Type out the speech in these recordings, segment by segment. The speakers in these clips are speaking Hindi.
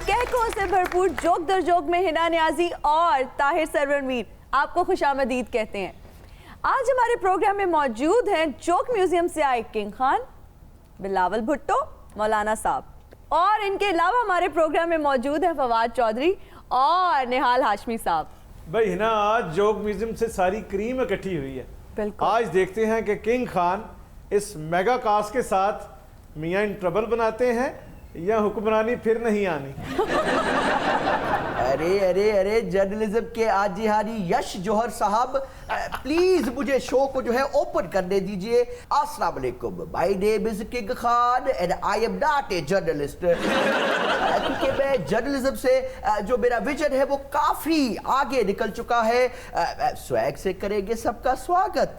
कहकों से भरपूर जोक दर जोक में हिना नियाजी और ताहिर सरवर मीर आपको खुशामदीद कहते हैं। आज हमारे प्रोग्राम में मौजूद हैं जोक म्यूजियम से आए किंग खान, बिलावल भुट्टो, मौलाना साहब, और इनके अलावा हमारे प्रोग्राम में मौजूद हैं फवाद चौधरी और निहाल हाशमी साहब। भाई हिना, आज जोक म्यूजियम से सारी क्रीम इकट्ठी हुई है। बिल्कुल। आज देखते हैं कि किंग खान इस मेगा कास्ट के साथ मियां इन ट्रबल बनाते हैं या हुक्मरानी फिर नहीं आनी। अरे अरे अरे जर्नलिज्म के आजिहारी यश जौहर साहब, प्लीज मुझे शो को जो है ओपन करने दीजिए। अस्सलाम वालेकुम, my name is king Khan and I am not a journalist. क्योंकि मैं जर्नलिज्म से जो मेरा विजन है वो काफी आगे निकल चुका है। स्वैग से करेंगे सबका स्वागत।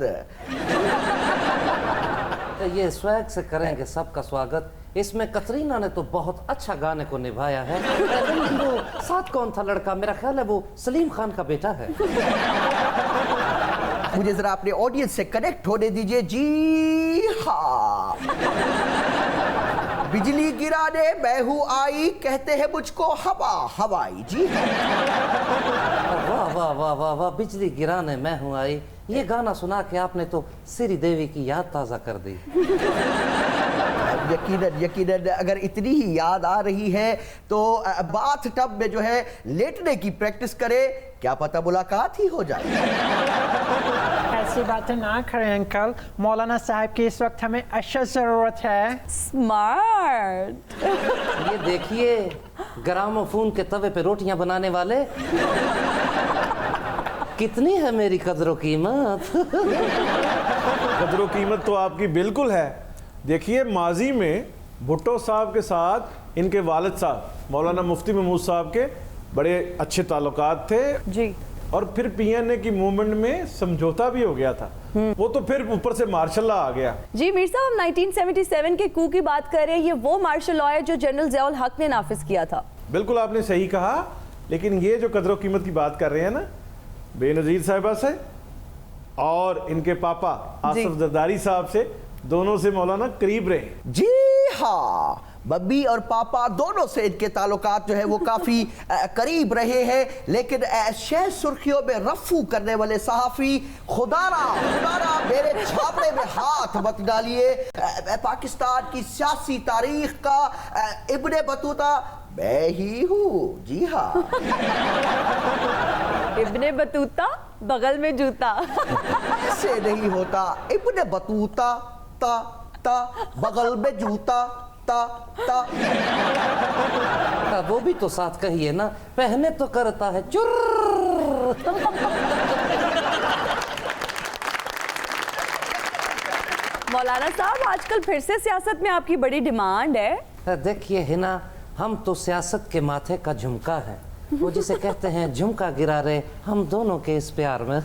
ये स्वैग से करेंगे सबका स्वागत, इसमें कतरीना ने तो बहुत अच्छा गाने को निभाया है। लेकिन वो साथ कौन था लड़का, मेरा ख्याल है वो सलीम खान का बेटा है। मुझे जरा अपने ऑडियंस से कनेक्ट होने दीजिए। जी हाँ, बिजली गिराने मैं हूँ आई, कहते हैं मुझको हवा हवाई। जी वाह वाह वाह वाह वाह, बिजली गिराने मैं हूँ आई, ये गाना सुना के आपने तो श्री देवी की याद ताज़ा कर दी। यकीनन यकीनन, अगर इतनी ही याद आ रही है तो बाथ टब में जो है लेटने की प्रैक्टिस करें, क्या पता मुलाकात ही हो जाए। ऐसी बातें ना करें अंकल, मौलाना साहब की इस वक्त हमें अशद जरूरत है। स्मार्ट। ये देखिए ग्रामोफोन के तवे पे रोटियां बनाने वाले, कितनी है मेरी कदर कीमत। कदर कीमत तो आपकी बिल्कुल है। देखिए, माजी में भुट्टो साहब के साथ इनके वालिद साहब मौलाना मुफ्ती महमूद साहब के बड़े अच्छे ताल्लुकात थे जी, और फिर पीएनए की मूवमेंट में समझौता भी हो गया था। वो तो फिर ऊपर से मार्शल लॉ आ गया। जी मीर साहब, हम 1977 के कू की बात कर रहे हैं। ये वो मार्शल लॉ है जो जनरल ज़ियाउल हक ने नाफिज किया था। बिल्कुल आपने सही कहा, लेकिन ये जो कदर कीमत की बात कर रहे हैं ना, बेनज़ीर साहिबा से और इनके पापा आसिफ जरदारी साहब से, दोनों से मौलाना करीब रहे। जी हाँ, मम्मी और पापा दोनों से इनके ताल्लुकात जो है वो काफी करीब रहे हैं। लेकिन शह सुर्खियों में रफू करने वाले सहाफी, खुदारा मेरे छापड़े में हाथ मत डालिए। पाकिस्तान की सियासी तारीख का इब्ने बतूता मैं ही हूँ। जी हाँ। इब्ने बतूता बगल में जूता। ऐसे नहीं होता, इब्ने बतूता ता ता बगल में जूता ता ता। वो भी तो साथ कहिए ना, पहने तो करता है चुर्र। मौलाना साहब, आजकल फिर से सियासत में आपकी बड़ी डिमांड है। देखिए हिना, हम तो सियासत के माथे का झुमका है, वो जिसे कहते हैं झुमका गिरा रहे हम दोनों के इस प्यार में।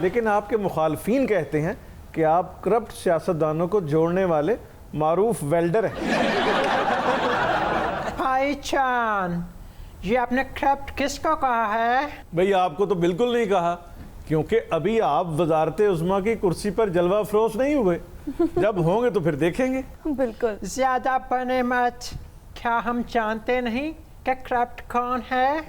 लेकिन आपके मुखालफीन कहते हैं कि आप करप्ट सियासतदानों को जोड़ने वाले मारूफ वेल्डर हैं। भाईचान, ये आपने करप्ट किसको कहा है? भाई आपको तो बिल्कुल नहीं कहा, क्योंकि अभी आप वजारत उज़्मा की कुर्सी पर जलवा फरोश नहीं हुए। जब होंगे तो फिर देखेंगे। बिल्कुल। ज्यादा बने मत, क्या हम जानते नहीं कि करप्ट कौन है?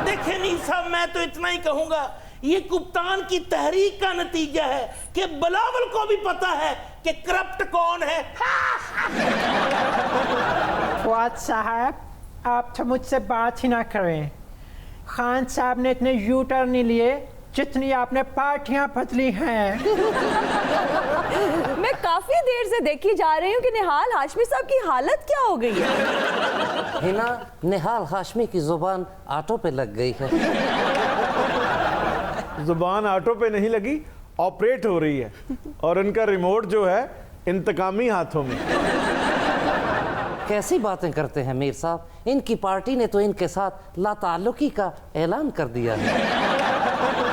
देखिए मीर साहब, मैं तो इतना ही कहूंगा, ये कप्तान की तहरीक का नतीजा है कि बिलावल को भी पता है कि करप्ट कौन है। फवाद साहब, आप तो मुझसे बात ही ना करें। खान साहब ने इतने यू टर्न नहीं लिए जितनी आपने पार्टियां बदली हैं। मैं काफी देर से देखी जा रही हूँ कि निहाल हाशमी साहब की हालत क्या हो गई है। हिना, निहाल हाशमी की जुबान ऑटो पे लग गई है। जुबान ऑटो पे नहीं लगी, ऑपरेट हो रही है, और इनका रिमोट जो है इंतकामी हाथों में। कैसी बातें करते हैं मीर साहब, इनकी पार्टी ने तो इनके साथ लाताल्लुकी का ऐलान कर दिया है।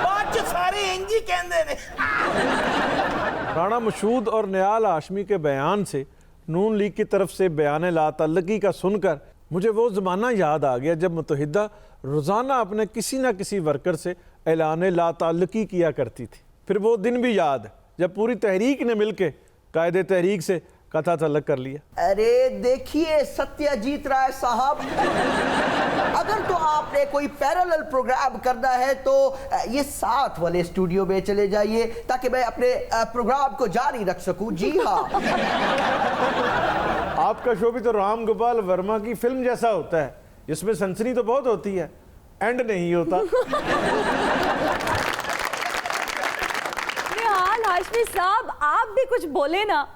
बात सारे इंजी कहते ने। राणा मशहूद और निहाल हाशमी के बयान से, नून लीग की तरफ से बयान लाताल्लुकी का सुनकर मुझे वो ज़माना याद आ गया जब मुत्तहिदा रोज़ाना अपने किसी न किसी वर्कर से ऐलान लाताल्लुकी किया करती थी। फिर वो दिन भी याद जब पूरी तहरीक ने मिलकर कायदे तहरीक से कथा तलक कर लिया। अरे देखिए सत्यजीत राय साहब, अगर तो आपने कोई पैरेलल प्रोग्राम करना है तो ये साथ वाले स्टूडियो में चले जाइए ताकि मैं अपने प्रोग्राम को जारी रख सकूं। जी हाँ। आपका शो भी तो राम गोपाल वर्मा की फिल्म जैसा होता है, जिसमें सनसनी तो बहुत होती है, एंड नहीं होता। निहाल हाशमी साहब, आप भी कुछ बोले ना।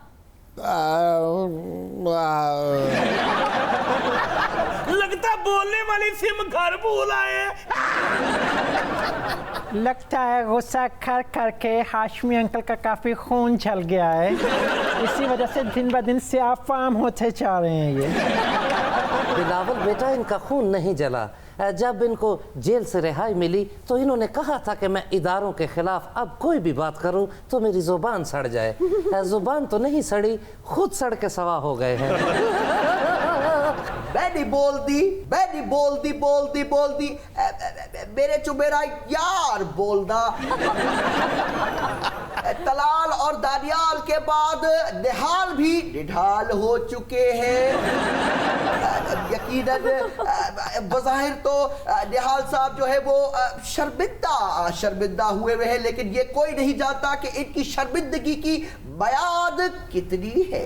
लगता बोलने वाली सिम घर भूल आए। लगता है गुस्सा कर करके हाशमी अंकल का काफी खून छल गया है, इसी वजह से दिन ब दिन से आप फार्म होते जा रहे हैं। ये बिलावल बेटा, इनका खून नहीं जला। जब इनको जेल से रिहाई मिली तो इन्होंने कहा था कि मैं इदारों के खिलाफ अब कोई भी बात करूं तो मेरी जुबान सड़ जाए। जुबान तो नहीं सड़ी, खुद सड़ के सवा हो गए हैं। मैंने बोल दी मेरे चो मेरा यार बोलदा। तलाल और दानियाल के बाद निहाल भी निढाल हो चुके हैं। यकीनन बज़ाहिर तो निहाल साहब जो है वो शर्मिंदा हुए हुए हैं, लेकिन ये कोई नहीं जानता कि इनकी शर्मिंदगी की बयान कितनी है।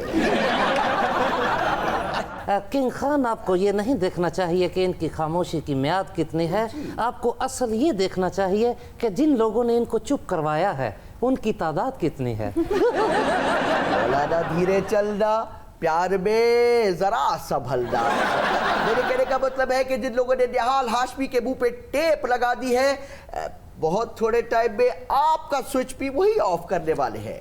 किंग खान, आपको ये नहीं देखना चाहिए कि इनकी खामोशी की मियाद कितनी है, आपको असल ये देखना चाहिए कि जिन लोगों ने इनको चुप करवाया है उनकी तादाद कितनी है। मौलाना धीरे चलना, प्यार में जरा संभलना। मेरे कहने का मतलब है कि जिन लोगों ने निहाल हाशमी के मुंह पे टेप लगा दी है, बहुत थोड़े टाइम में आपका स्विच भी वही ऑफ करने वाले हैं।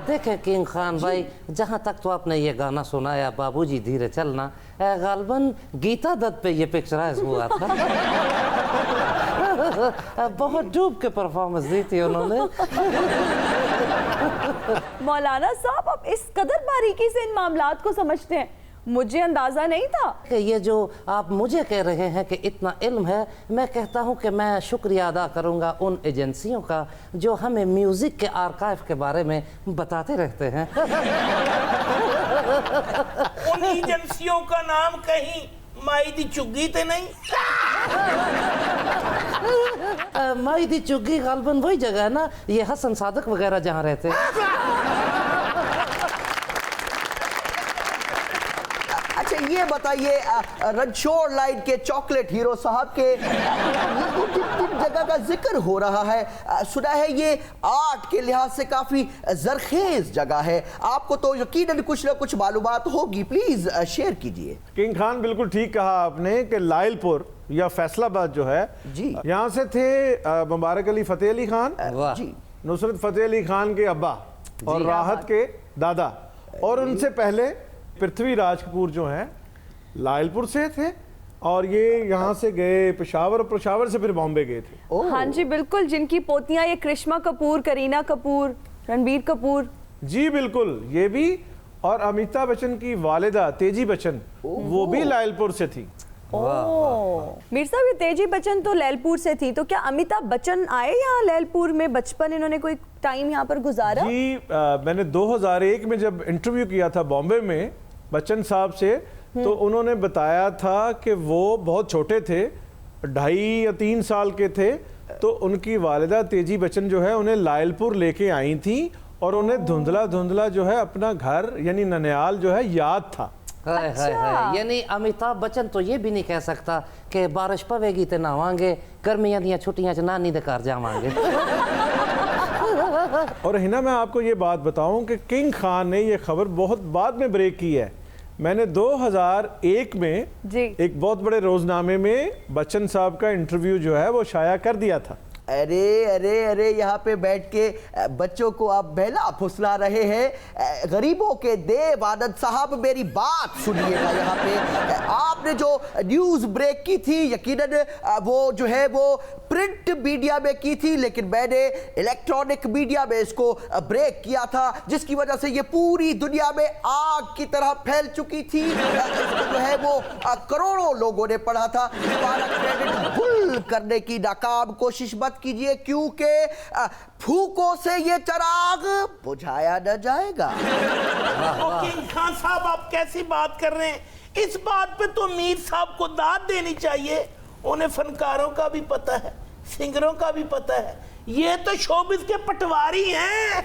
देखें किंग खान भाई, जहाँ तक तो आपने ये गाना सुनाया बाबूजी धीरे चलना, गालबन गीता दत्त पे ये पिक्चराइज हुआ था। बहुत डूब के परफॉर्मेंस दी थी उन्होंने। मौलाना साहब, आप इस कदर बारीकी से इन मामलात को समझते हैं, मुझे अंदाजा नहीं था। कि ये जो आप मुझे कह रहे हैं कि इतना इल्म है, मैं कहता हूं कि मैं शुक्रिया अदा करूंगा उन एजेंसियों का जो हमें म्यूजिक के आर्काइव के बारे में बताते रहते हैं। उन एजेंसियों का नाम कहीं माई दी चुग्गी ते नहीं? माई दी चुग्गी गालबन वही जगह है ना, ये हसन सादक वगैरह जहाँ रहते हैं। अच्छा ये बताइए, रणछोड़ लाइन के चॉकलेट हीरो साहब के जिन जगह का जिक्र हो रहा है, सुना है ये आर्ट के लिहाज से काफी जरखेज जगह है, आपको तो यकीनन कुछ ना कुछ मालूमात होगी, प्लीज शेयर कीजिए। किंग खान, बिल्कुल ठीक कहा आपने कि लायलपुर या फैसलाबाद जो है जी, यहाँ से थे मुबारक अली फतेह अली खान, वाह। जी, नुसरत फतेह अली खान के अब्बा और राहत के दादा, और उनसे पहले पृथ्वीराज कपूर जो हैं लायलपुर से थे, और ये यहाँ से गए पेशावर, और पेशावर से फिर बॉम्बे गए थे। हाँ जी बिल्कुल, जिनकी पोतियां ये करिश्मा कपूर, करीना कपूर, रणबीर कपूर। जी बिल्कुल, ये भी, और अमिताभ बच्चन की वालिदा तेजी बच्चन वो भी लायलपुर से थी। मीर साहब, ये तेजी बच्चन तो लैलपुर से थी, तो क्या अमिताभ बच्चन आए यहाँ लैलपुर में, बचपन इन्होंने कोई टाइम यहाँ पर गुजारा? जी मैंने 2001 में जब इंटरव्यू किया था बॉम्बे में बच्चन साहब से, तो उन्होंने बताया था कि वो बहुत छोटे थे, 2.5 या 3 साल के थे, तो उनकी वालिदा तेजी बच्चन जो है उन्हें लायलपुर लेके आई थी, और उन्हें धुंधला धुंधला जो है अपना घर यानी ननिहाल जो है याद था। हाय हाय हाय, यानी अमिताभ बच्चन तो ये भी नहीं कह सकता कि बारिश पवेगी तो नहावांगे, गर्मियां दी छुट्टियां च नानी दे घर जावांगे। और हिना, मैं आपको ये बात बताऊं कि किंग खान ने ये खबर बहुत बाद में ब्रेक की है। मैंने 2001 में जी एक बहुत बड़े रोजनामे में बच्चन साहब का इंटरव्यू जो है वो शाया कर दिया था। अरे अरे अरे, यहाँ पे बैठ के बच्चों को आप बहला फुसला रहे हैं। गरीबों के देव आनंद साहब, मेरी बात सुनिएगा। यहाँ पे आपने जो न्यूज़ ब्रेक की थी, यकीनन वो जो है वो प्रिंट मीडिया में की थी, लेकिन मैंने इलेक्ट्रॉनिक मीडिया में इसको ब्रेक किया था, जिसकी वजह से ये पूरी दुनिया में आग की तरह फैल चुकी थी। जो है वो करोड़ों लोगों ने पढ़ा था। क्रेडिट भूल करने की नाकाम कोशिश मत कीजिए क्योंकि फूकों से ये चराग बुझाया न जाएगा। किंग खान साहब, आप कैसी बात कर रहे हैं? इस बात पे तो मीर साहब को दाद देनी चाहिए। उन्हें फनकारों का भी पता है, सिंगरों का भी पता है। ये तो शोबिस के पटवारी हैं।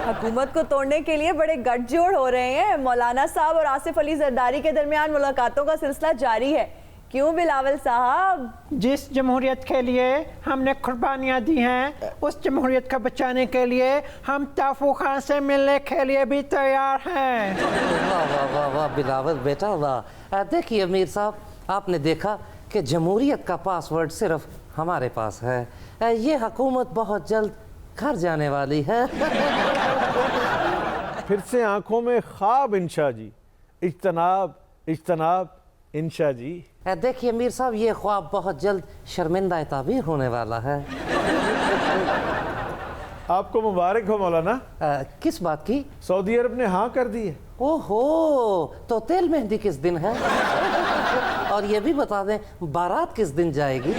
हुकूमत को तोड़ने के लिए बड़े गठजोड़ हो रहे हैं। मौलाना साहब और आसिफ अली जरदारी के दरमियान मुलाकातों का सिलसिला जारी है। क्यों बिलावल साहब? जिस जमहूरियत के लिए हमने कुर्बानियाँ दी हैं, उस जमहूरियत को बचाने के लिए हम ताफू खान से मिलने के लिए भी तैयार हैं। वाह वाह वाह वाह बिलावल बेटा वाह। देखिए मीर साहब, आपने देखा कि जमहूरियत का पासवर्ड सिर्फ हमारे पास है। ये हुकूमत बहुत जल्द घर जाने वाली है। फिर से आंखों में ख्वाब इंशा जी, इज्तनाब इज्तनाब इंशा जी। देखिए मीर साहब, ये ख्वाब बहुत जल्द शर्मिंदा ताबीर होने वाला है। आपको मुबारक हो मौलाना। किस बात की? सऊदी अरब ने हाँ कर दी है। ओहो, तो तेल मेहंदी किस दिन है? और ये भी बता दें, बारात किस दिन जाएगी?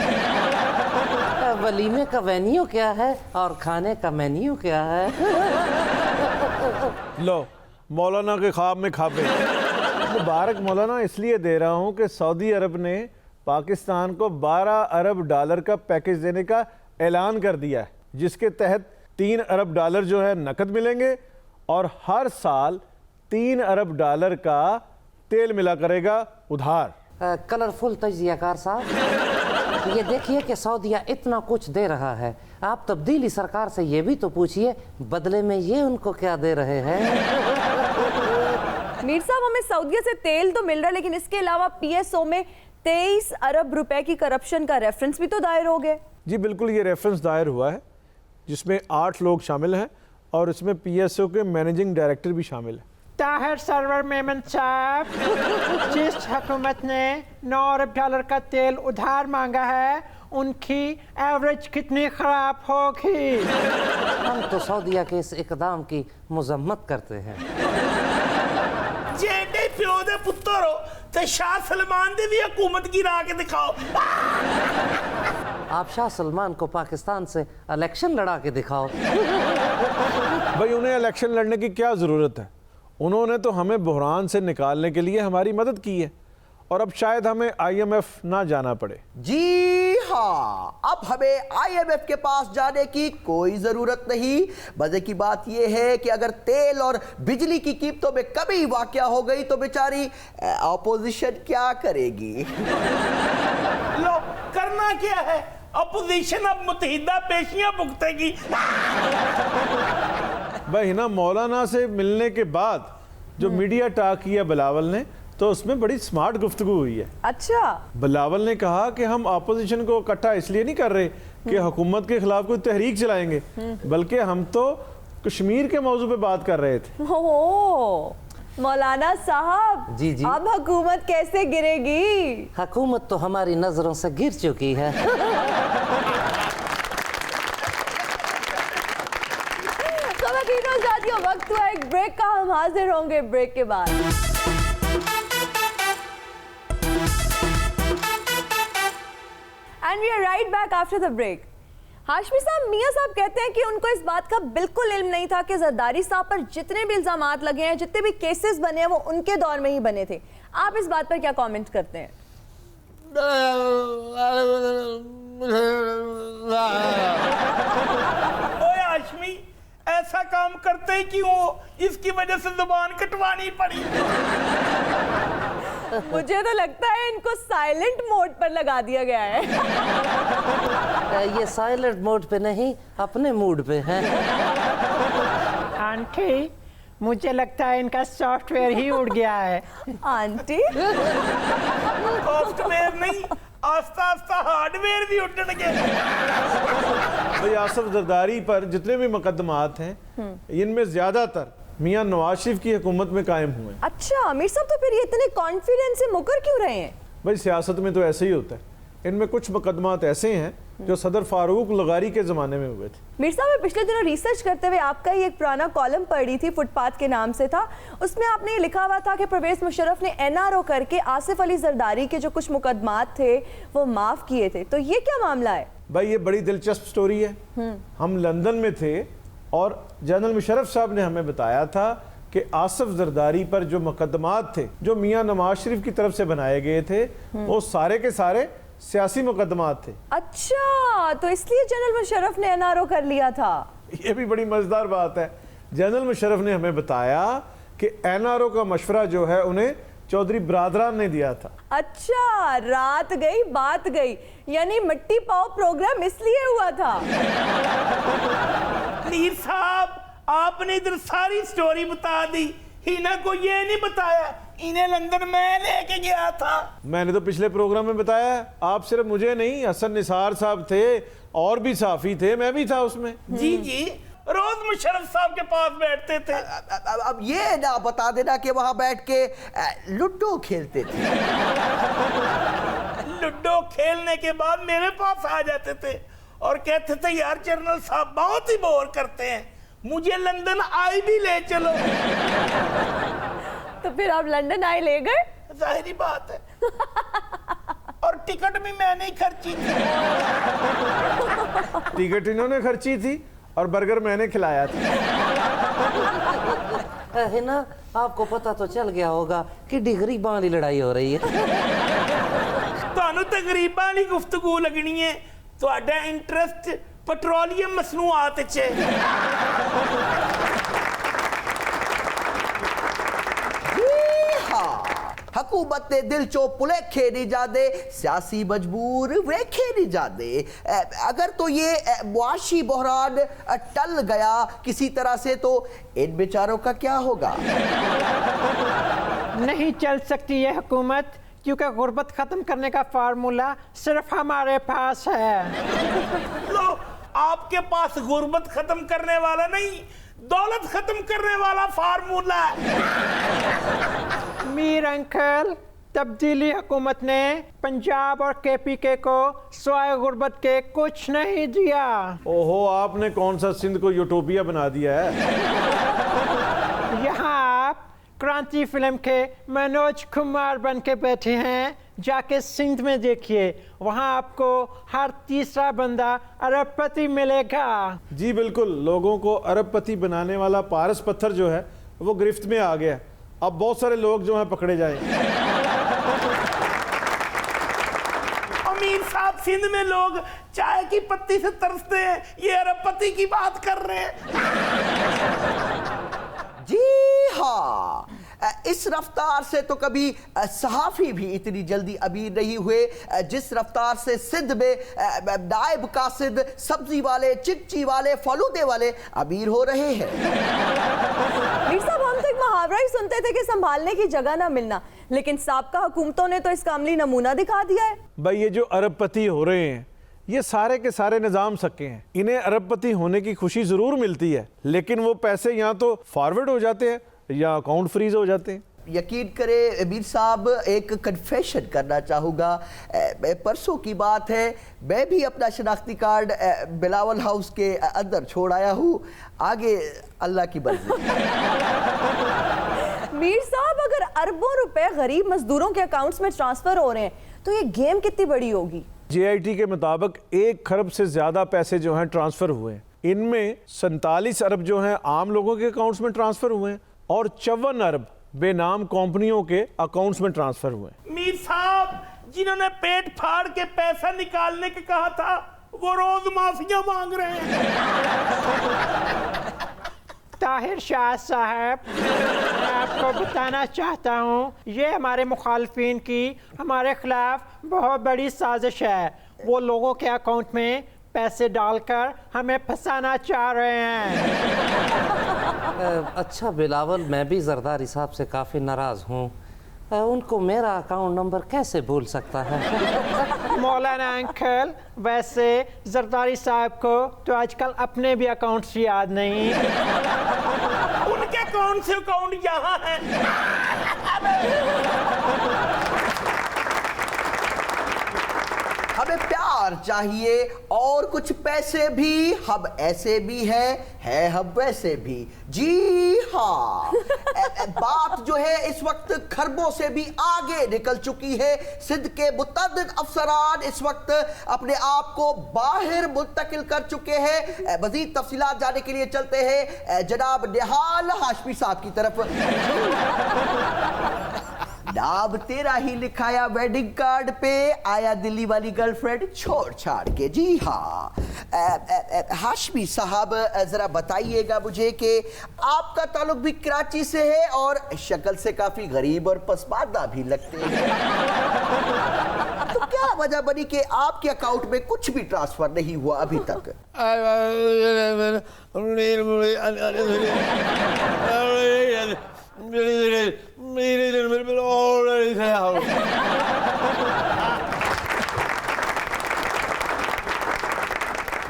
वलीमे का वेन्यू क्या है और खाने का मेन्यू क्या है? लो, मौलाना के ख्वाब में खाबे। मुबारक मौलाना इसलिए दे रहा हूँ कि सऊदी अरब ने पाकिस्तान को 12 अरब डॉलर का पैकेज देने का ऐलान कर दिया है, जिसके तहत 3 अरब डॉलर जो है नकद मिलेंगे और हर साल 3 अरब डॉलर का तेल मिला करेगा उधार। कलरफुल तजियाकार साहब, ये देखिए कि सऊदीया इतना कुछ दे रहा है, आप तब्दीली सरकार से ये भी तो पूछिए बदले में ये उनको क्या दे रहे हैं। मीर साहब, हमें सऊदीया से तेल तो मिल रहा है, लेकिन इसके अलावा पीएसओ में 23 अरब रुपए की करप्शन का रेफरेंस भी तो दायर हो गया। जी बिल्कुल, ये रेफरेंस दायर हुआ है जिसमें 8 लोग शामिल हैं और इसमें पीएसओ के मैनेजिंग डायरेक्टर भी शामिल है। ताहिर सरवर मेमन साहब, जिस हुकूमत ने 9 अरब डॉलर का तेल उधार मांगा है, उनकी एवरेज कितनी खराब होगी? हम तो सऊदीया के इस इकदाम की मजम्मत करते हैं। जेडे प्यो दे पुत्तर हो ते शाह सलमान दी भी हुकूमत गिरा के दिखाओ। आप शाह सलमान को पाकिस्तान से इलेक्शन लड़ा के दिखाओ। भाई, उन्हें इलेक्शन लड़ने की क्या ज़रूरत है? उन्होंने तो हमें बहरान से निकालने के लिए हमारी मदद की है और अब शायद हमें IMF ना जाना पड़े। जी हाँ, अब हमें IMF के पास जाने की कोई जरूरत नहीं। मजे की बात यह है कि अगर तेल और बिजली की कीमतों में कमी वाकया हो गई तो बेचारी ऑपोजिशन क्या करेगी? लो, करना क्या है? अपोजिशन अब मुतहिदा पेशियां भुगतेगी। भाई ना, मौलाना से मिलने के बाद जो मीडिया टॉक किया बिलावल ने, तो उसमें बड़ी स्मार्ट गुफ्तगू हुई है। अच्छा, बिलावल ने कहा कि हम ऑपोजिशन को इकट्ठा इसलिए नहीं कर रहे कि हुकूमत के खिलाफ कोई तहरीक चलाएंगे, बल्कि हम तो कश्मीर के मौजू पे बात कर रहे थे। ओह मौलाना साहब, जी जी। अब हुकूमत कैसे गिरेगी? हुकूमत तो हमारी नजरों से गिर चुकी है। खवातीनो साथियों, वक्त हुआ एक ब्रेक का। हम हाजिर होंगे ब्रेक के बाद। And we are right back after the break. Hashmi साहब, मियां साहब कहते हैं कि उनको इस बात का बिल्कुल इल्म नहीं था कि जरदारी साहब पर जितने भी इल्जामात लगे हैं, जितने भी केसेस बने हैं, वो उनके दौर में ही बने थे। आप इस बात पर क्या कमेंट करते हैं? ओए हाशमी, ऐसा काम करते क्यों हो? इसकी वजह से जुबान कटवानी पड़ी। मुझे तो लगता है इनको साइलेंट मोड पर लगा दिया गया है। ये साइलेंट मोड पे नहीं, अपने मूड पे है। आंटी, मुझे लगता है इनका सॉफ्टवेयर ही उड़ गया है। आंटी, सॉफ्टवेयर नहीं, आस्ता आस्ता हार्डवेयर भी उठने भाई, आसिफ जरदारी पर जितने भी मुकदमात हैं, इनमें ज्यादातर मियां नवाज शरीफ की हुकूमत में कायम हुए। अच्छा मीर साहब, तो फिर ये इतने कॉन्फिडेंस से मुकर क्यों रहे हैं? भाई, सियासत में तो ऐसे ही होता है। इनमें कुछ मुकदमात ऐसे हैं जो सदर फारूक लगारी के ज़माने में हुए थे। मीर साहब, मैं पिछले दिनों रिसर्च करते हुए आपका ही एक पुराना कॉलम पढ़ी थी, फुटपाथ के नाम से था। उसमें आपने ये लिखा हुआ था कि परवेज मुशर्रफ ने NRO करके आसिफ अली जरदारी के जो कुछ मुकदमात थे वो माफ़ किए थे। तो ये क्या मामला है? भाई ये बड़ी दिलचस्प स्टोरी है। हम लंदन में थे और जनरल मुशर्रफ साहब ने हमें बताया था कि आसिफ जरदारी पर जो मुकदमात थे जो मियां नवाज शरीफ की तरफ से बनाए गए थे वो सारे के सारे सियासी मुकदमात थे। अच्छा, तो इसलिए जनरल मुशर्रफ ने एनआरओ कर लिया था। ये भी बड़ी मजेदार बात है। जनरल मुशर्रफ ने हमें बताया कि एनआरओ का मशवरा जो है उन्हें चौधरी बरादरान ने दिया था। अच्छा, रात गई बात गई, यानी मिट्टी पाओ प्रोग्राम इसलिए हुआ था। मीर साहब आपने इधर सारी स्टोरी बता दी, हिना को ये नहीं बताया इन्हें लंदन मैं लेके गया था। मैंने तो पिछले प्रोग्राम में बताया, आप सिर्फ मुझे नहीं, हसन निसार साहब थे और भी साफी थे, मैं भी था उसमें। जी जी, रोज मुशर्रफ साहब के पास बैठते थे। अब ये ना बता देना कि वहां बैठ के लूडो खेलते थे। लूडो खेलने के बाद मेरे पास आ जाते थे और कहते थे यार जनरल साहब बहुत ही बोर करते हैं, मुझे लंदन आई भी ले चलो। तो फिर आप लंदन आए ले गए? जाहिर बात है। और टिकट भी मैंने ही खर्ची थी। टिकट इन्होंने खर्ची थी और बर्गर मैंने खिलाया था। है ना, आपको पता तो चल गया होगा कि डिगरी वाली लड़ाई हो रही है। ਤੁਹਾਨੂੰ ਤੇ ਗਰੀਬਾਂ ਦੀ ਗੁਫ਼ਤਗੂ ਲੱਗਣੀ ਹੈ, ਤੁਹਾਡਾ ਇੰਟਰਸਟ ਪੈਟਰੋਲੀਅਮ ਮਸਨੂਆਤ 'ਚ ਹੈ। हुकूमत ने दिल चो पुलेखे नहीं जाते, सियासी मजबूर वेखे नहीं जाते। अगर तो ये मुआशी बहरान टल गया किसी तरह से तो इन बेचारों का क्या होगा? नहीं चल सकती ये हुकूमत, क्योंकि गुर्बत खत्म करने का फार्मूला सिर्फ हमारे पास है। लो, आपके पास गुर्बत खत्म करने वाला नहीं, दौलत खत्म करने वाला फार्मूला है। मीर अंकल, तब्दीली हुकूमत ने पंजाब और केपीके को स्वाय गुर्बत के कुछ नहीं दिया। ओहो, आपने कौन सा सिंध को यूटोपिया बना दिया है? यहाँ आप क्रांति फिल्म के मनोज कुमार बन के बैठे हैं, जाके सिंध में देखिए, वहाँ आपको हर तीसरा बंदा अरबपति मिलेगा। जी बिल्कुल, लोगों को अरबपति बनाने वाला पारस पत्थर जो है वो गिरफ्त में आ गया। अब बहुत सारे लोग जो हैं पकड़े जाएंगे। अमीर साहब, सिंध में लोग चाय की पत्ती से तरसते हैं, ये अरबपति की बात कर रहे हैं। जी हाँ, इस रफ्तार से तो कभी सहाफ़ी भी इतनी जल्दी अमीर नहीं हुए जिस रफ्तार से सिंध में नायब कासिद, सब्जी वाले, चिकची वाले, फलूदे वाले अमीर हो रहे हैं। मीर साहब, हम तो एक मुहावरा ही सुनते थे कि संभालने की जगह ना मिलना, लेकिन साबका हुकूमतों ने तो इसका अमली नमूना दिखा दिया है। भाई ये जो अरबपति हो रहे हैं ये सारे के सारे निजाम सके हैं। इन्हें अरबपति होने की खुशी जरूर मिलती है, लेकिन वो पैसे यहाँ तो फॉरवर्ड हो जाते हैं या अकाउंट फ्रीज हो जाते हैं। यकीन करे मीर साहब, एक कन्फेशन करना चाहूँगा। परसों की बात है, मैं भी अपना शनाख्ती कार्ड बिलावल हाउस के अंदर छोड़ आया हूँ। आगे अल्लाह की मर्जी। मीर साहब, अगर अरबों रुपए गरीब मजदूरों के अकाउंट्स में ट्रांसफर हो रहे हैं तो ये गेम कितनी बड़ी होगी? JIT के मुताबिक 1 खरब से ज्यादा पैसे जो हैं ट्रांसफर हुए हैं। इनमें 47 अरब जो हैं आम लोगों के अकाउंट्स में ट्रांसफर हुए हैं और 54 अरब बेनाम कंपनियों के अकाउंट्स में ट्रांसफर हुए हैं। मीर साहब, जिन्होंने पेट फाड़ के पैसा निकालने के कहा था वो रोज माफिया मांग रहे हैं। ताहिर शाह साहब, मैं आपको बताना चाहता हूँ, ये हमारे मुखालफिन की हमारे खिलाफ बहुत बड़ी साजिश है। वो लोगों के अकाउंट में पैसे डालकर हमें फंसाना चाह रहे हैं। अच्छा बिलावल, मैं भी जरदारी साहब से काफ़ी नाराज़ हूँ। उनको मेरा अकाउंट नंबर कैसे भूल सकता है? मौलाना अंकल, वैसे जरदारी साहब को तो आजकल अपने भी अकाउंट्स याद नहीं। उनके कौन से अकाउंट यहाँ हैं? हमें प्यार चाहिए और कुछ पैसे भी, हम ऐसे भी है हम वैसे भी। जी हाँ, बात जो है इस वक्त खरबों से भी आगे निकल चुकी है। सिंध के मुतअद्दिद अफसरान इस वक्त अपने आप को बाहर मुंतकिल कर चुके हैं। मजीद तफसीलात जानने के लिए चलते हैं जनाब निहाल हाशमी साहब की तरफ। नाम तेरा ही लिखाया वेडिंग कार्ड पे, आया दिल्ली वाली गर्लफ्रेंड छोड़ छाड़ के। जी हाँ, हाशमी साहब जरा बताइएगा मुझे कि आपका ताल्लुक भी कराची से है और शक्ल से काफी गरीब और पसमानदा भी लगते हैं। तो क्या वजह बनी कि आपके अकाउंट में कुछ भी ट्रांसफर नहीं हुआ अभी तक?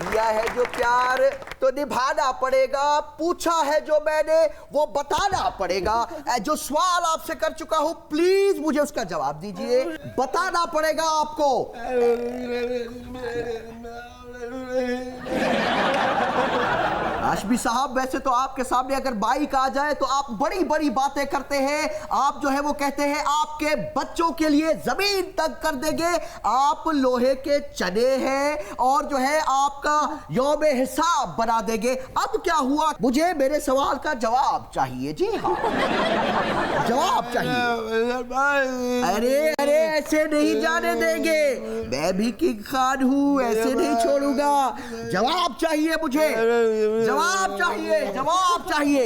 दिया है जो प्यार तो निभाना पड़ेगा, पूछा है जो मैंने वो बताना पड़ेगा। जो सवाल आपसे कर चुका हूं प्लीज मुझे उसका जवाब दीजिए, बताना पड़ेगा आपको। हाशमी साहब, वैसे तो आपके सामने अगर बाइक आ जाए तो आप बड़ी बड़ी बातें करते हैं। आप जो है वो कहते हैं आपके बच्चों के लिए जमीन तक कर देंगे, आप लोहे के चने हैं और जो है आपका यौम हिसाब बना देंगे। अब क्या हुआ? मुझे मेरे सवाल का जवाब चाहिए। जी हाँ, जवाब चाहिए। अरे अरे ऐसे नहीं जाने देंगे, मैं भी किंग खान हूं, ऐसे नहीं छोड़ूंगा। जवाब चाहिए मुझे, जवाब चाहिए, जवाब चाहिए।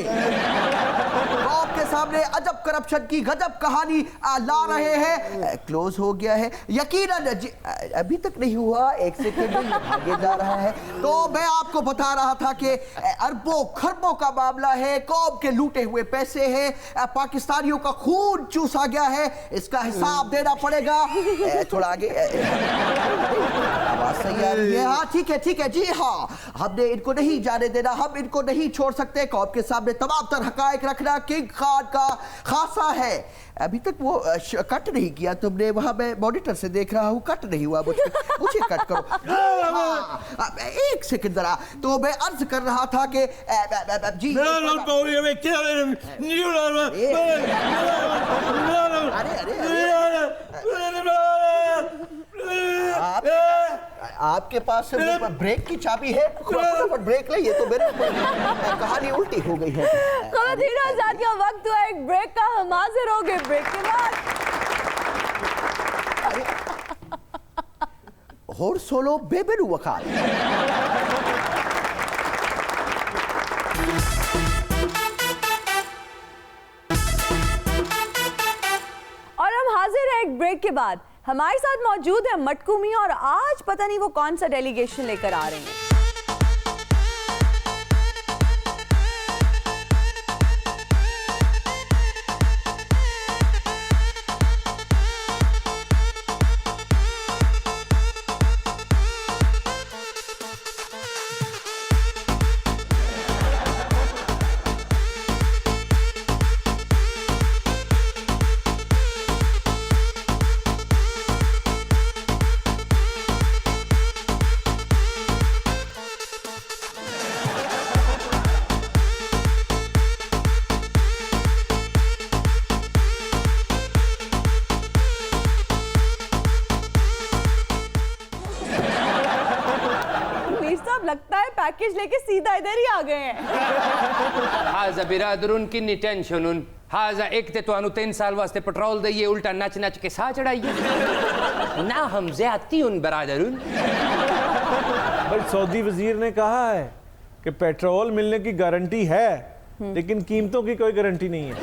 आपके सामने अजब करप्शन की गजब कहानी ला रहे हैं। क्लोज हो गया है यकीनन, अभी तक नहीं हुआ, एक सेकंड में आगे जा रहा है। तो मैं आपको बता रहा था कि अरबों खरबों का मामला है, कौम के लूटे हुए पैसे हैं, पाकिस्तानियों का खून चूसा गया है, इसका हिसाब देना पड़ेगा। थोड़ा आगे, आवाज सही आ रही है? हाँ ठीक है ठीक है। जी हाँ, हमने इनको नहीं जाने देना, हम इनको नहीं छोड़ सकते। कौम के सामने तमाम तर हकायक रखना किंग खान का खासा है। अभी तक वो कट नहीं किया तुमने, वहां मैं मॉनिटर से देख रहा हूँ, कट नहीं हुआ। मुझे कट करो। हाँ, एक सेकंड जरा। तो मैं अर्ज कर रहा था कि जी आपके पास ब्रेक की चाबी है? ब्रेक ले, ये तो मेरे कहानी उल्टी हो गई है। ख़वातीन और हज़रात का वक्त हुआ एक ब्रेक का, हम हाजिर हो गए ब्रेक के बाद। होर सोलो बेबेरू वखाल। और हम हाजिर हैं एक ब्रेक के बाद। हमारे साथ मौजूद है मटकू मियां और आज पता नहीं वो कौन सा डेलीगेशन लेकर आ रहे हैं। लगता है पैकेज लेके सीधा इधर ही आ गए हैं। हाजा बिरादरुन किन्नी टेंशन उन हाजा एक ते तो 3 साल वास्ते पेट्रोल दइए, उल्टा नच नच के साथ चढ़ाइए ना, हम ज्यादती उन बरादरुन। भाई सऊदी वजीर ने कहा है कि पेट्रोल मिलने की गारंटी है, लेकिन कीमतों की कोई गारंटी नहीं है।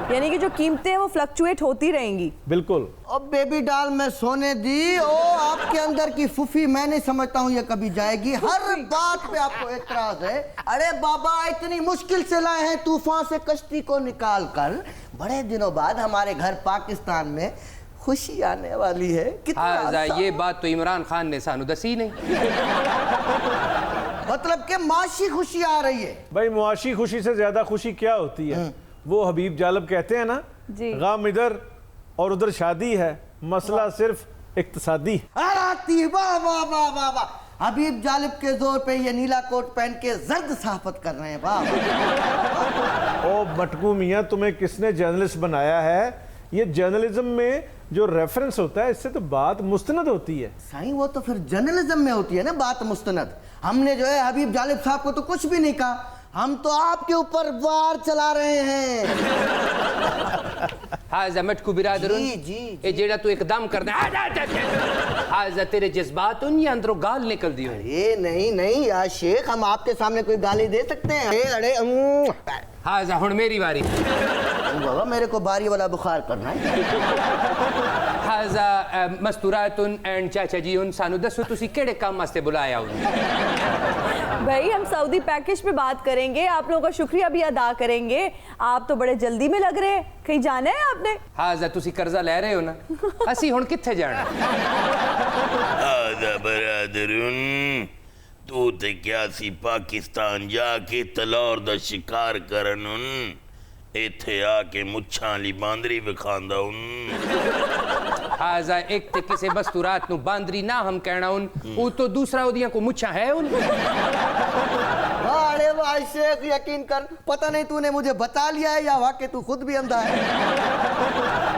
यानी कि जो कीमतें हैं वो फ्लक्चुएट होती रहेंगी। बिल्कुल। अब बेबी डाल में सोने दी, ओ आपके अंदर की फूफी मैं नहीं समझता हूँ ये कभी जाएगी। हर बात पे आपको एतराज है। अरे बाबा, इतनी मुश्किल से लाए हैं तूफान से कश्ती को निकाल कर, बड़े दिनों बाद हमारे घर पाकिस्तान में खुशी आने वाली है। कितना ये बात तो इमरान खान ने सानू दसी नहीं। मतलब कि माशी खुशी आ रही है। भाई मुआशी खुशी से ज्यादा खुशी क्या होती है? वो हबीब जालब कहते हैं ना, जी। गम इधर और उधर शादी है, मसला सिर्फ इक्तसादी। आती वाह वाह वाह वाह वाह, हबीब जालिब के जोर पे ये नीला कोट पहन के जर्द सहाफत कर रहे हैं। वाह ओ मटकू मियाँ, तुम्हें किसने जर्नलिस्ट बनाया है? ये जर्नलिज्म में जो रेफरेंस होता है इससे तो बात मुस्तनद होती है। साईं वो तो फिर जर्नलिज्म में होती है ना बात मुस्तनद। हमने जो है हबीब जालिब साहब को तो कुछ भी नहीं कहा, हम तो आपके ऊपर वार चला रहे हैं। हाजा मटकू बिरादरुन, जी, जी, ये जेड़ा तू एकदम कर दे, हाजा तेरे जज्बातुन या अंदरों गाल निकल दी हो। अरे नहीं नहीं यार शेख, हम आपके सामने कोई गाली दे सकते हैं? अरे अरे हाजा हुन मेरी बारी। बाबा मेरे को बारी वाला बुखार करना है। हाजा मस्तूरातुन एंड चाचा जी उन सानू दसो तुसी केड़े काम वास्ते बुलाया हो? भाई हम सऊदी पैकेज पे बात करेंगे, आप लोगों का शुक्रिया भी अदा करेंगे। आप तो बड़े जल्दी में लग रहे हैं, कहीं जाना है आपने? हाजा तुसी कर्जा ले रहे हो ना, असी हुन कित्थे जाना? आजा बरादरुन, तू ते क्या सी पाकिस्तान जाके तलौर दा शिकार करन उन, इत्थे आके मुच्छां ली बांदरी विखांदा उन। हाजा एक ते किसे बस्तूरात नु बांदरी ना हम कहना उन, वो तो दूसरा ओदियां को मुच्छां है उन। अरे वाह शेख, यकीन कर, पता नहीं तूने मुझे बता लिया है या वाकई तू खुद भी अंधा है।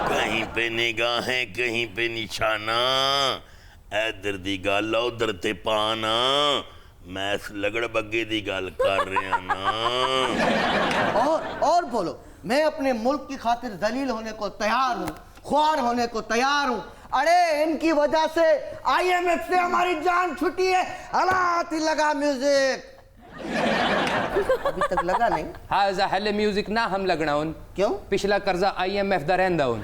कहीं पे निगाहें कहीं पे निशाना, इधर दी गल उधर ते पाना, मैं इस लगड़ बग्गे दी गल कर रहा ना। और बोलो, मैं अपने मुल्क की खातिर दलील होने को तैयार हूँ, ख्वार होने को तैयार हूँ। अरे इनकी वजह से IMF से हमारी जान छुटी है। हालात ही लगा म्यूजिक। अभी तक लगा नहीं। हाजा हले म्यूजिक ना हम लगना उन। क्यों? पिछला कर्जा IMF दा रहंदा उन।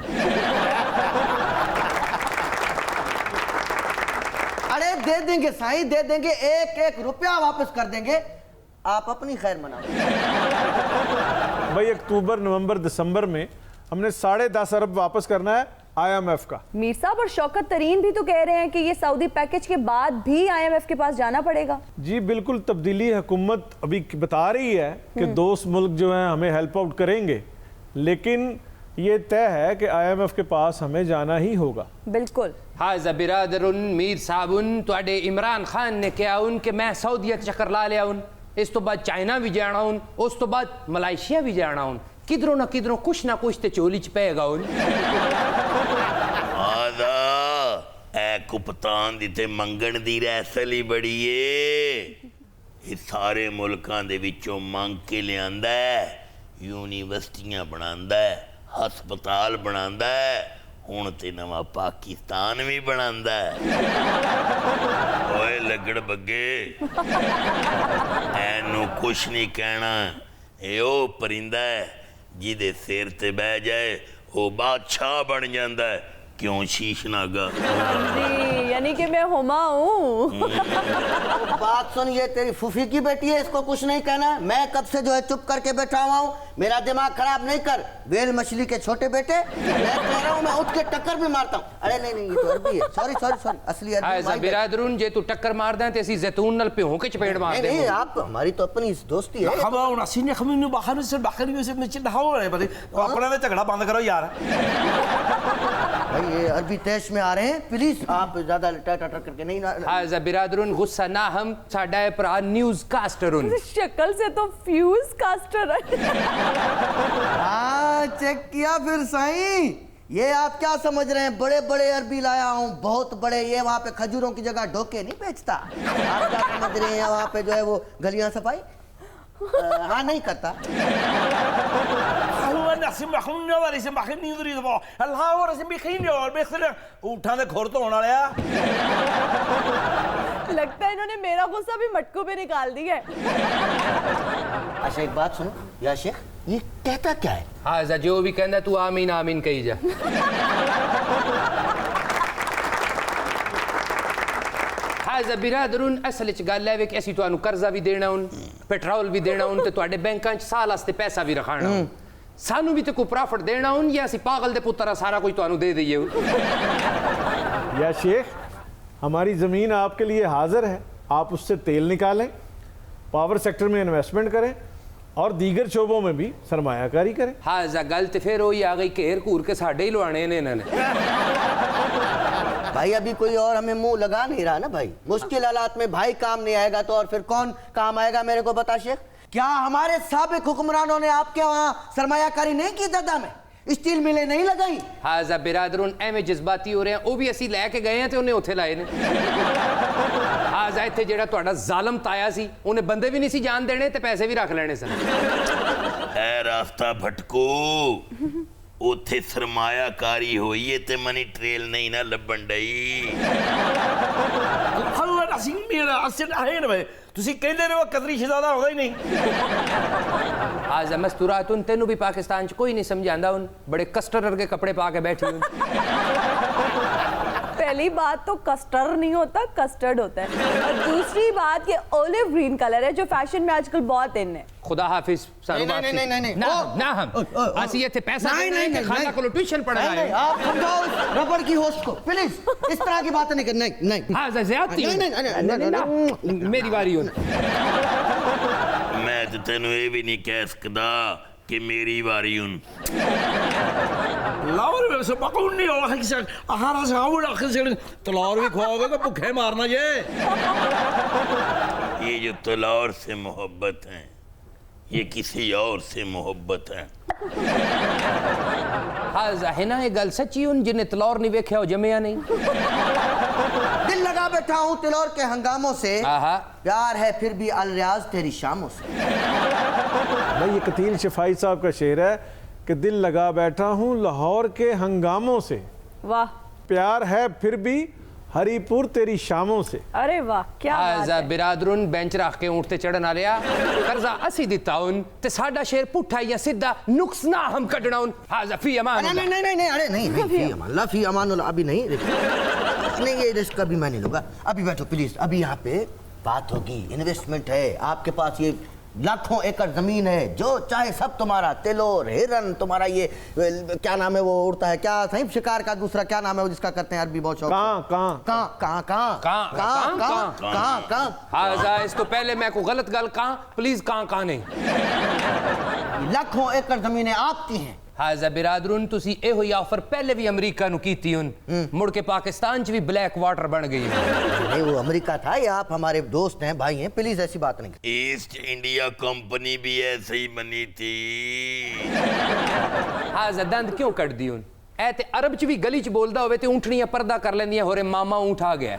अरे दे देंगे साईं, दे देंगे, एक एक रुपया वापस कर देंगे, आप अपनी खैर मनाओ। भाई अक्टूबर नवंबर दिसंबर में हमने 10.5 अरब वापस करना है IMF का। मीर साहब और शौकत तरीन भी तो कह रहे हैं कि ये सऊदी पैकेज के बाद भी IMF के पास जाना पड़ेगा। जी बिल्कुल, तब्दीली हुकूमत अभी बता रही है कि दोस्त मुल्क जो हैं हमें हेल्प आउट करेंगे, लेकिन ये तय है कि IMF के पास हमें जाना ही होगा। बिल्कुल। हाजा बिरादरुन मीर साहबुन, तुहाडे इमरान खान ने कहा उन कि मैं सऊदीयत चक्कर ला लिया उन, इस तो बाद चाइना भी जाना उन, उस तो बाद मलाइशिया भी जाना उन, किधरों ना किधरों कुछ ना कुछ ते चोली च पेगा उन। आदा ए कुपतान दी ते मंगण दी रहसल ही बड़ी है। ये सारे मुल्कां दे विचों मंग के लियांदा है, यूनिवर्सिटियां बनांदा है, हस्पताल बनांदा है, हुण ते नवां पाकिस्तान भी बनांदा है। ओए लगड़ बग्गे, एनू कुछ नहीं कहना, ए ओ परिंदा है जिदे सिर ते बह जाए वो बादशाह बन जांदा है। क्यों शीश नागा? जी, यानी कि मैं हुमा हूँ। बात सुन, ये तेरी फूफी की बेटी है, इसको कुछ नहीं कहना। मैं कब से जो है चुप करके बैठा हुआ हूँ, मेरा दिमाग खराब नहीं कर। वेल मछली के छोटे बेटे, मैं कह रहा हूँ, मैं उठ के टक्कर भी मारता हूँ। अरे नहीं नहीं, ये तो अरबी है। सॉरी सॉरी सॉरी, असली अरबी। हाजा बिरादरुन जे तू टक्कर मार दे ते असी जैतून नाल पिहो के चपेड़ मार दे। नहीं, आप हमारी तो अपनी दोस्ती है। ਖਬਰ ਅਸੀਂ ਨੇ ਖਮੀ ਨੂੰ ਬਾਹਰ ਸੇ ਬਾਹਰ ਨੂੰ ਸੇ ਨੀਚੇ ਨਹਾਓ ਰੇ ਬਦੇ ਆਪਣਾ ਨੇ ਝਗੜਾ ਬੰਦ ਕਰੋ ਯਾਰ। भाई ये अरबी तेज में आ रहे हैं, प्लीज आप ज्यादा टटर करके नहीं ना। हाजा बिरादरुन गुस्सा ना हम, साडा है भरा न्यूज़ कास्टरुन। शक्ल से तो फ्यूज कास्टर है। हाँ चेक किया फिर साईं, ये आप क्या समझ रहे हैं, बड़े बड़े अरबी लाया हूँ, बहुत बड़े। ये वहाँ पे खजूरों की जगह ढोके नहीं बेचता। आप क्या समझ रहे हैं वहाँ पे जो है वो गलियां सफाई हाँ नहीं करता। ਉਹ ਅਸੀਂ ਮਖੂਨ ਨਾ ਵਾਲੀ ਸੇ ਮਖੂਨ ਨਹੀਂ ਉਧਰੀ ਦਵਾ ਅੱਲਾਹ ਹੋਰ ਅਸੀਂ ਮਖੀਨ और बेखले ऊठां दे खुर धोण वाले आ। लगता है इन्होंने मेरा गुस्सा भी मटकू पे निकाल दिया है। अच्छा एक बात सुनो या शेख, ये कहता क्या है? हाजा जो भी कहना तू आमीन आमीन कही जा। हाजा बिरादरुन असल च गल है कि असी तुहानू कर्जा भी देना उन, पेट्रोल भी देना उन, ते तुहाडे बैंकां च साल वास्ते पैसा भी रखाना उन, सानू भी तो कोई प्रॉफिट देना उन, या असी पागल दे पुत्तर सारा कुछ तुहानू दे दईए। या शेख, हमारी ज़मीन आपके लिए हाजिर है, आप उससे तेल निकालें, पावर सेक्टर में इन्वेस्टमेंट करें और दीगर शोबों में भी सरमायाकारी करें। हाजा गल तो फिर वही आ गई, घेर घूर के साडे ही लवाने ने इन्होंने। भाई अभी कोई और हमें मुंह लगा नहीं रहा ना भाई। मुश्किल हालात में भाई काम नहीं आएगा तो और फिर कौन काम आएगा मेरे को बता शेख। क्या हमारे साबिक हुक्मरानों ने आपके वहां सरमायाकारी नहीं की ददा में, स्टील मिलें नहीं लगाई? हाजा बिरादरून एवें जज्बाती हो रहे हैं, वो भी ਅਸੀਂ ਲੈ ਕੇ ਗਏ हैं ਤੇ ਉਹਨੇ ਉੱਥੇ ਲਾਏ ਨੇ। ਹਾਜ਼ਾ ਇੱਥੇ ਜਿਹੜਾ ਤੁਹਾਡਾ ਜ਼ਾਲਮ ਤਾਇਆ ਸੀ ਉਹਨੇ ਬੰਦੇ ਵੀ ਨਹੀਂ ਸੀ ਜਾਣ ਦੇਣੇ ਤੇ ਪੈਸੇ ਵੀ ਰੱਖ ਲੈਣੇ ਸਨ। ਐ ਰਾਸਤਾ ਭਟਕੋ, ਉੱਥੇ ਸਰਮਾਇਆਕਾਰੀ ਹੋਈ ਏ ਤੇ ਮਨੀ ਟ੍ਰੇਲ ਨਹੀਂ ਨਾ ਲੱਭਣ ਡਈ। ਅੱਲਾ ਅਸੀਂ ਮੇਰਾ ਅਸਲ ਹੈ ਨਾ ਤੁਸੀਂ ਕਹਿੰਦੇ ਰਹੋ ਕਦਰੀ ਸ਼ਹਿਜ਼ਾਦਾ ਹੋਗਾ ਹੀ ਨਹੀਂ। हाजा मस्तूरातुन तेनू भी पाकिस्तान च कोई नहीं समझांदा उन बड़े कस्टर वर्गे कपड़े पा के बैठी हुई। पहली बात तो कस्टर नहीं होता, कस्टर्ड होता है। और दूसरी बात ये ओलिव ग्रीन कलर है जो फैशन में आजकल बहुत इन है। खुदा हाफिज सारू नहीं, नहीं, नहीं, नहीं, ना ओ, ना हम ਅਸੀਂ ਇੱਥੇ ਪੈਸਾ नहीं, देना है नहीं, कि खाना नहीं, को ट्यूशन पढ़ाना नहीं, है। आप समझाओ इस रबड़ की होस्ट को प्लीज, इस तरह की बातें नहीं करना। नहीं हाजा ज़्यादती नहीं, नहीं, नहीं, नहीं, नहीं, मेरी बारी हुन। ਮੈਂ ਤੇ ਤੈਨੂੰ ਇਹ ਵੀ ਨਹੀਂ ਕਹਿ ਸਕਦਾ ਕਿ ਮੇਰੀ ਵਾਰੀ ਹੁਣ। ਲਾਹੌਰ ਵਿੱਚ ਬਕੂਨ ਨਹੀਂ ਹੋਣਾ ਕਿਸੇ ਆਹਾਰਾ ਸਾਹੂੜਾ ਕਿਸੇ ਤਲਾਰ ਵੀ ਖਵਾਓਗੇ ਕਿ ਭੁੱਖੇ ਮਾਰਨਾ ਜੇ। ये जो तलौर से मोहब्बत है ये किसी और से मोहब्बत है। हाजा है ना ये गल सच्ची उन जिन्हें तलौर नहीं वेख्या हो जमिया नहीं। दिल लगा बैठा हूँ तिलौर के हंगामों से, आहा प्यार है फिर भी अलरियाज तेरी शामों से। भाई ये कतील शफाई साहब का शेर है कि दिल लगा बैठा हूँ लाहौर के हंगामों से, वाह, प्यार है फिर भी हरीपुर तेरी शामों से। अरे वाह, क्या बात हाजा है। बिरादरून बेंच रख के ऊँट ते चढ़न आलिया कर्जा असी दिता उन ते साडा शेर पुठा या सीधा नुक्स ना हम कटना उन। हाजा फी अमान नहीं नहीं नहीं नहीं, अरे नहीं फी अमान फी अमान अभी नहीं, नहीं ये रिस्क अभी मैं नहीं लूंगा। अभी बैठो प्लीज, अभी यहाँ पे बात होगी, इन्वेस्टमेंट है, आपके पास ये लाखों एकड़ जमीन है, जो चाहे सब तुम्हारा, तिलोर हिरन तुम्हारा, ये क्या नाम है वो उड़ता है क्या सही शिकार का दूसरा क्या नाम है वो जिसका करते हैं अरबी बहुत शौक। कहाँ हाजा इसको पहले मैं को गलत गल कहाँ प्लीज कहाँ नहीं। लाखों एकड़ जमीनें आपकी हैं। हाजा बिरादरून तुसी ए हुई ऑफर पहले भी अमेरिका नु कीती उन मुड़ के पाकिस्तान च भी ब्लैक वाटर बन गई। नहीं वो अमेरिका था, ये आप हमारे दोस्त हैं, भाई हैं, प्लीज ऐसी बात नहीं। ईस्ट इंडिया कंपनी भी ऐसे ही बनी थी। हाजा दंद क्यों कट दी उन ए ते अरब च भी गली च बोलदा होवे ते ऊँटनियां पर्दा कर लेंदियां होरे मामा ऊँट आ गया।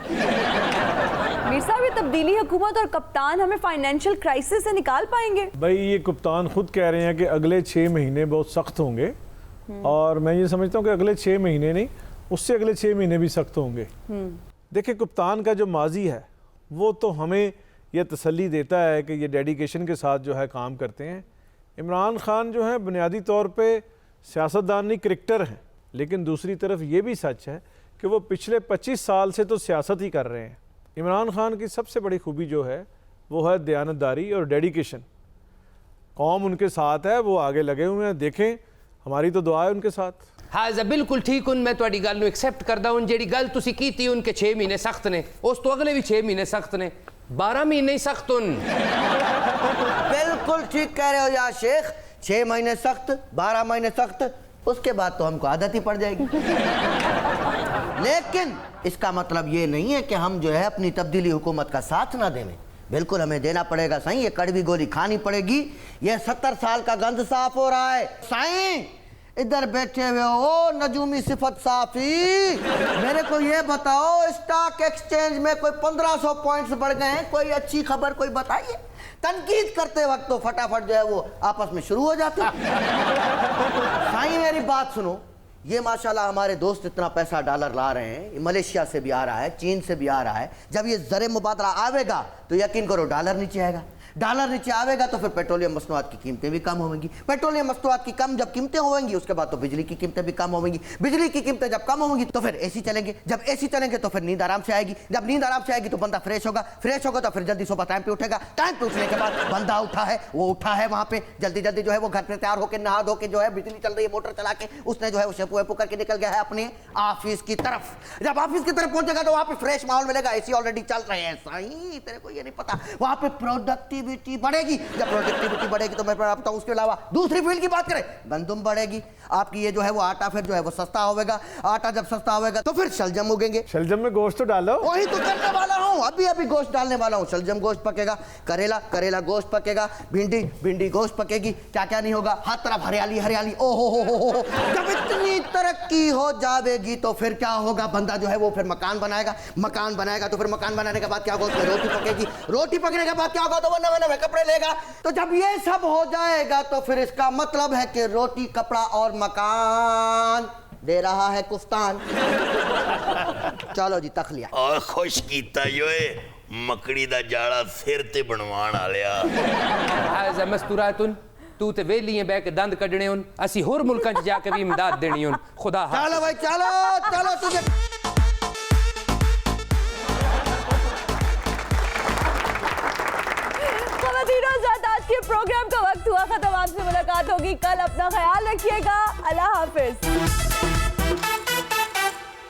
मीर साहब ये तब्दीली हुकूमत और कप्तान हमें फाइनेंशियल क्राइसिस से निकाल पाएंगे? भाई ये कप्तान खुद कह रहे हैं कि अगले 6 महीने बहुत सख्त होंगे, और मैं ये समझता हूँ कि अगले 6 महीने नहीं, उससे अगले 6 महीने भी सख्त होंगे। देखिए कप्तान का जो माजी है वो तो हमें यह तसल्ली देता है कि ये डेडिकेशन के साथ जो है काम करते हैं। इमरान खान जो है बुनियादी तौर पे सियासतदान नहीं क्रिकेटर हैं, लेकिन दूसरी तरफ ये भी सच है कि वो पिछले 25 साल से तो सियासत ही कर रहे हैं। इमरान खान की सबसे बड़ी खूबी जो है वो है दयानतदारी और डेडिकेशन। कौम उनके साथ है, वो आगे लगे हुए हैं, देखें हमारी तो दुआ है उनके साथ। हाजा बिल्कुल ठीक उन मैं तुहाडी गल नू एक्सेप्ट करदा हूं। जेड़ी गल तुसी कीती उनके 6 महीने सख्त ने, उस तो अगले भी 6 महीने सख्त ने, 12 महीने ही सख्त उन। बिल्कुल ठीक कह रहे हो यार शेख, 6 महीने सख्त, 12 महीने सख्त, उसके बाद तो हमको आदत ही पड़ जाएगी। लेकिन इसका मतलब ये नहीं है कि हम जो है अपनी तब्दीली हुकूमत का साथ ना दें, बिल्कुल हमें देना पड़ेगा साईं, ये कड़वी गोली खानी पड़ेगी। ये 70 साल का गंद साफ हो रहा है साईं। इधर बैठे हुए हो नजूमी सिफत साफी, मेरे को ये बताओ स्टॉक एक्सचेंज में कोई 1500 पॉइंट्स बढ़ गए हैं, कोई अच्छी खबर कोई बताइए। तनकीद करते वक्त तो फटाफट जो है वो आपस में शुरू हो जाते हैं। साईं मेरी बात सुनो, ये माशाल्लाह हमारे दोस्त इतना पैसा डॉलर ला रहे हैं, मलेशिया से भी आ रहा है, चीन से भी आ रहा है। जब ये ज़र मुबादला आवेगा तो यकीन करो डॉलर नीचे आएगा, डॉलर नीचे आवेगा तो फिर पेट्रोलियम मसनूआत की कीमतें भी कम होंगी, पेट्रोलियम मसनूआत की कम जब कीमतें होंगी उसके बाद तो बिजली की कीमतें भी कम होंगी, बिजली की कीमतें जब कम होंगी तो फिर एसी चलेंगे, जब एसी चलेंगे तो फिर नींद आराम से आएगी, जब नींद आराम से आएगी तो बंदा फ्रेश होगा, फ्रेश होगा तो फिर जल्दी सुबह टाइम पे उठेगा, टाइम पे उठने के बाद बंदा उठा है वो उठा है वहां पे जल्दी जल्दी जो है वो घर पे तैयार होकर नहा धो के जो है बिजली चल रही है मोटर चला के उसने जो है वो शेपू वेपू करके निकल गया है अपने ऑफिस की तरफ। जब ऑफिस की तरफ पहुंचेगा तो वहां पे फ्रेश माहौल मिलेगा, एसी ऑलरेडी चल रहे हैं साईं, तेरे को ये नहीं पता वहां पे प्रोडक्टिव प्रोडक्टिविटी बढ़ेगी। जब प्रोडक्टिविटी बढ़ेगी तो मैं आपको उसके अलावा दूसरी फील्ड की बात करें, गंदम बढ़ेगी। आपकी ये जो है वो आटा फिर जो है वो सस्ता होगा। आटा जब सस्ता होगा तो फिर शलजम उगेंगे। शलजम में गोश्त तो डालो। वही तो करने वाला हूँ, अभी अभी गोश्त डालने वाला हूँ। शलजम गोश्त पकेगा, करेला करेला गोश्त पकेगा, भिंडी भिंडी गोश्त पकेगी। क्या क्या नहीं होगा, हर तरफ हरियाली हरियाली। ओ हो। जब इतनी तरक्की हो जाएगी तो फिर क्या होगा, बंदा जो है वो फिर मकान बनाएगा। मकान बनाएगा तो फिर मकान बनाने के बाद क्या होगा, उसमें रोटी पकेगी। रोटी पकने के बाद क्या होगा, तो वो नवे नवे कपड़े लेगा। तो जब ये सब हो जाएगा तो फिर इसका मतलब है कि रोटी कपड़ा और मकान दे रहा है कुफ्तान। चलो जी तख लिया। और खुश कीता योए मकड़ी दा जाड़ा सिर ते बनवाण आलिया। हाज़ा मस्तूरातुन तू ते वेली बह के दंद कढने उन असी होर मुल्कां च जाके भी इमदाद देनी उन। खुदा हाफ़िज़। चलो भाई चलो चलो तुझे आज के प्रोग्राम का वक्त हुआ खत्म। आपसे मुलाकात होगी कल। अपना ख्याल रखिएगा। अल्लाह हाफिज।